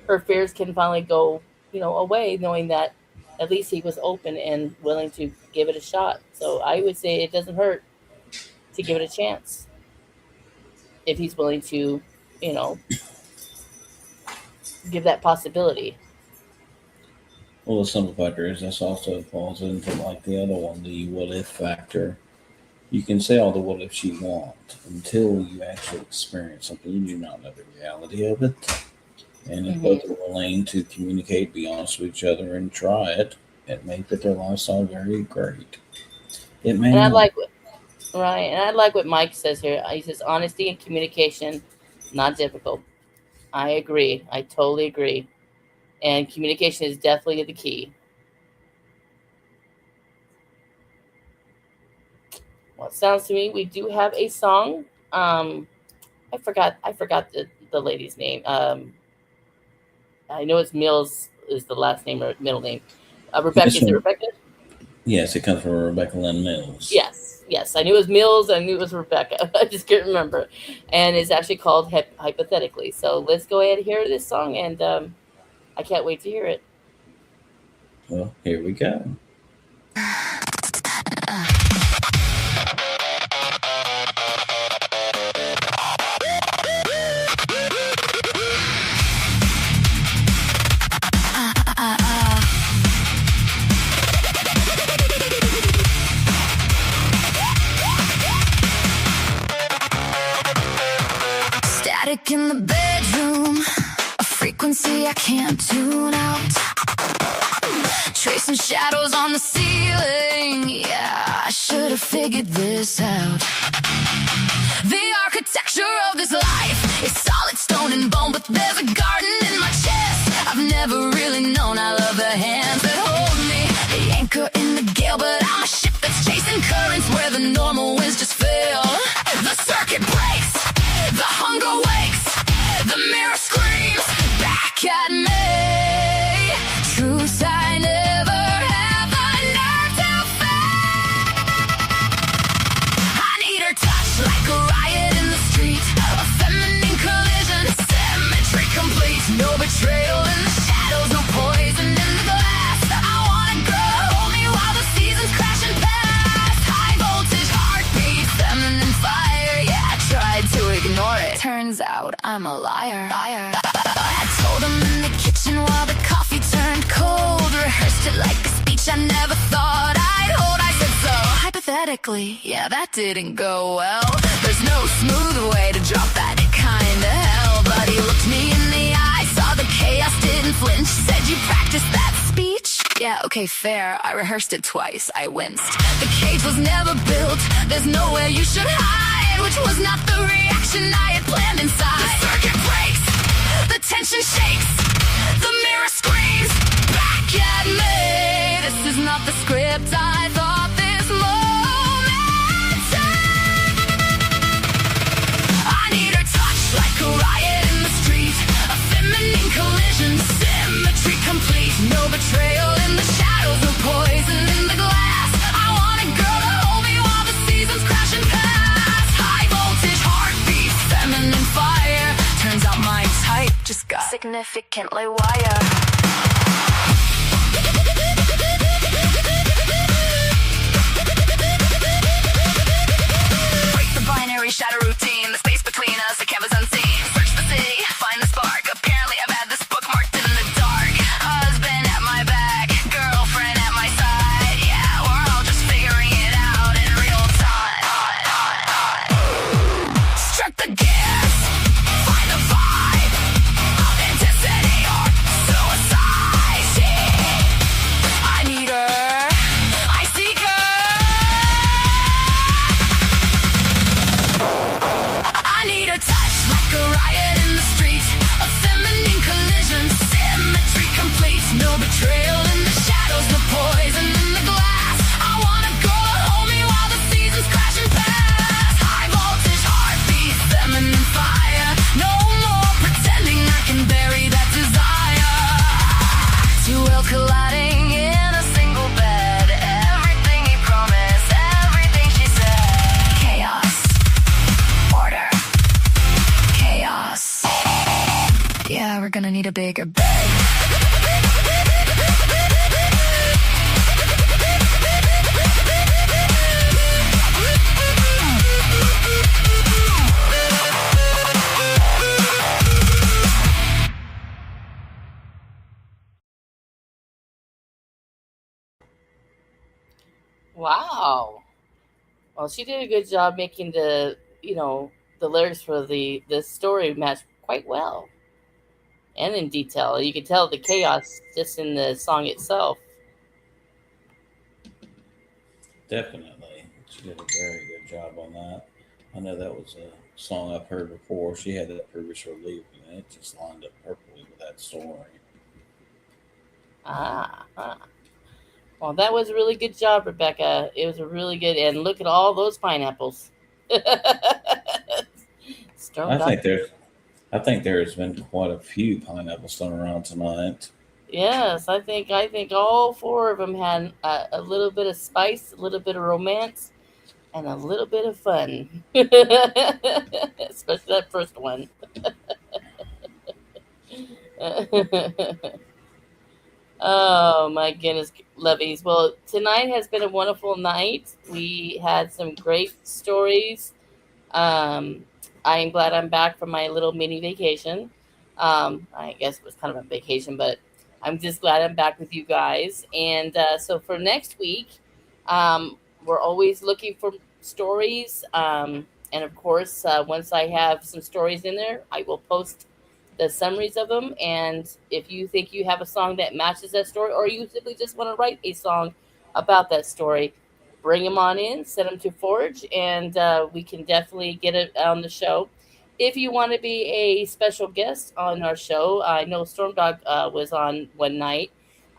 Speaker 2: her fears can finally go, away knowing that at least he was open and willing to give it a shot. So I would say it doesn't hurt to give it a chance if he's willing to, you know, give that possibility.
Speaker 3: Well, the simple factor is this also falls into like the other one, the what if factor. You can say all the what ifs you want until you actually experience something. You do not know the reality of it. And if both are willing to communicate, be honest with each other, and try it, it may fit their lifestyle very great. It may
Speaker 2: And I
Speaker 3: not.
Speaker 2: like right, and I like what Mike says here. He says honesty and communication, not difficult. I agree. I totally agree. And communication is definitely the key. Well, it sounds to me we do have a song. I forgot the lady's name. I know it's Mills is the last name or middle name. Rebecca,
Speaker 3: This
Speaker 2: is it
Speaker 3: one,
Speaker 2: Rebecca?
Speaker 3: yes, it comes from Rebecca Lynn Mills.
Speaker 2: Yes. I knew it was Mills. I knew it was Rebecca. I just couldn't remember. And it's actually called Hypothetically. So let's go ahead and hear this song, and I can't wait to hear it.
Speaker 3: Well, here we go.
Speaker 1: Static in the bedroom, a frequency I can't tune out. Tracing shadows on the ceiling, yeah, I should have figured this out. The architecture of this life is solid stone and bone, but there's a garden in my chest. I've never really known I love the hands that hold me. The anchor in the gale, but I'm a ship that's chasing currents where the normal winds just fail. The circuit breaks, the hunger wakes, the mirror screams back at me. Truth I never have the nerve to face. I need her touch like a riot in the street, a feminine collision, symmetry complete. No betrayal in the shadows, no poison in the glass. I want a girl to hold me while the seasons crash and pass. High voltage heartbeat, feminine fire. Yeah, I tried to ignore it. Turns out I'm a liar. I told him in the kitchen while the coffee turned cold. Rehearsed it like a speech I never thought I'd hold. I said so hypothetically, yeah, that didn't go well. There's no smooth way to drop that kind of hell. But he looked me in the eye, saw the chaos, didn't flinch. Said you practiced that speech? Yeah, okay, fair. I rehearsed it twice. I winced. The cage was never built. There's nowhere you should hide, which was not the reaction I had planned inside. The circuit breaks, the tension shakes, the mirror screams back at me. This is not the script I thought this moment took. I need her touch like a riot in the street, a feminine collision, symmetry complete. No betrayal in the shadows, no poison in the glass. I want a girl to hold me while the seasons crash and pass. High voltage heartbeat, feminine fire. Turns out my type just got significantly wired. Break the binary, shatter routine. The space between us, the canvas unseen. Search the city, find the spark. Apparently I've had this bookmarked in the dark. Husband at my back, girlfriend at my side. Yeah, we're all just figuring it out in real time. Struck the gas, find the vibe. Authenticity or suicide. I need her, I seek her. I need her touch like a riot in the street, a feminine collision, symmetry complete. No betrayal in the shadows, no poison in the glass. I want a girl to hold me while the seasons crash and pass. High voltage heartbeat, feminine fire. No more pretending I can bury that desire. Two worlds colliding in a single bed. Everything he promised, everything she said. Chaos, order, chaos. Yeah, we're gonna need a bigger bed.
Speaker 2: Wow. Well, she did a good job making the lyrics for the story match quite well. and in detail. You can tell the chaos just in the song itself.
Speaker 3: Definitely. She did a very good job on that. I know that was a song I've heard before. She had that previous release, and it just lined up perfectly with that story.
Speaker 2: Well, that was a really good job, Rebecca. It was a really good, and look at all those pineapples.
Speaker 3: I think there's been quite a few pineapples thrown around tonight.
Speaker 2: Yes, I think all four of them had a little bit of spice, a little bit of romance, and a little bit of fun. Especially that first one. Oh my goodness, lovies. Well, tonight has been a wonderful night. We had some great stories. I am glad I'm back from my little mini vacation. I guess it was kind of a vacation, but I'm just glad I'm back with you guys. And so for next week, we're always looking for stories. And of course, once I have some stories in there, I will post the summaries of them. And if you think you have a song that matches that story, or you simply just want to write a song about that story, bring them on in, send them to Forge, and we can definitely get it on the show. If you want to be a special guest on our show, I know Storm Dog was on one night.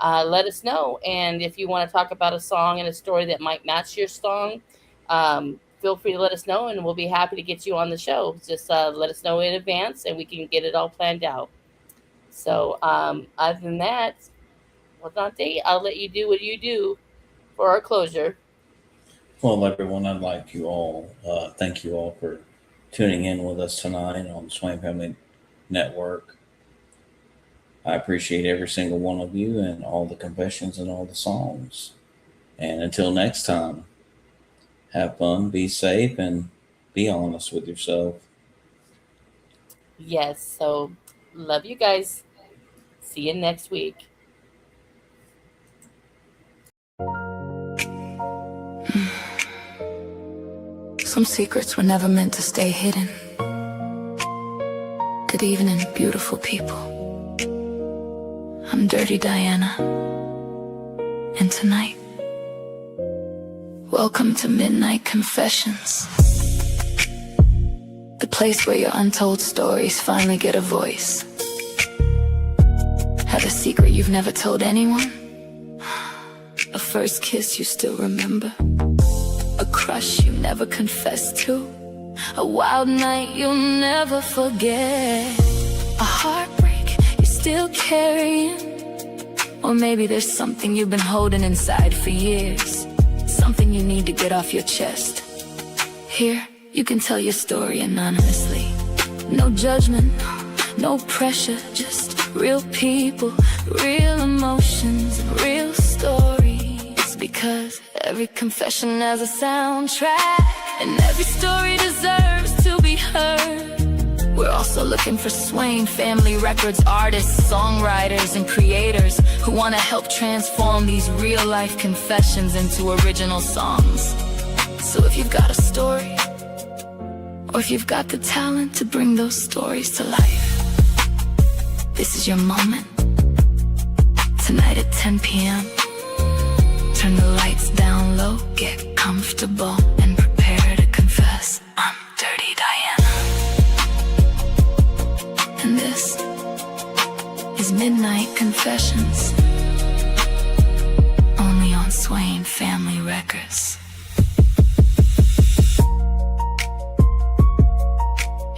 Speaker 2: Let us know. And if you want to talk about a song and a story that might match your song, feel free to let us know, and we'll be happy to get you on the show. Just let us know in advance, and we can get it all planned out. So other than that, well, Dante, I'll let you do what you do for our closure.
Speaker 3: Well, everyone, I'd like you all, thank you all for tuning in with us tonight on the Swain Family Network. I appreciate every single one of you and all the confessions and all the songs. And until next time, have fun, be safe, and be honest with yourself.
Speaker 2: Yes, so love you guys. See you next week.
Speaker 1: Some secrets were never meant to stay hidden. Good evening, beautiful people. I'm Dirty Diana. And tonight, welcome to Midnight Confessions. The place where your untold stories finally get a voice. Have a secret you've never told anyone? A first kiss you still remember? A crush you never confessed to? A wild night you'll never forget? A heartbreak you're still carrying? Or maybe there's something you've been holding inside for years, something you need to get off your chest. Here, you can tell your story anonymously. No judgment, no pressure, just real people, real emotions, and real stories. Because every confession has a soundtrack, and every story deserves to be heard. We're also looking for Swain Family Records artists, songwriters, and creators who want to help transform these real-life confessions into original songs. So if you've got a story, or if you've got the talent to bring those stories to life, this is your moment. Tonight at 10 p.m. Turn the lights down low, get comfortable, and prepare to confess. I'm Dirty Diana. And this is Midnight Confessions, only on Swain Family Records.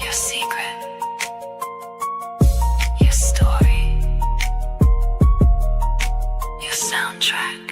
Speaker 1: Your secret, your story, your soundtrack.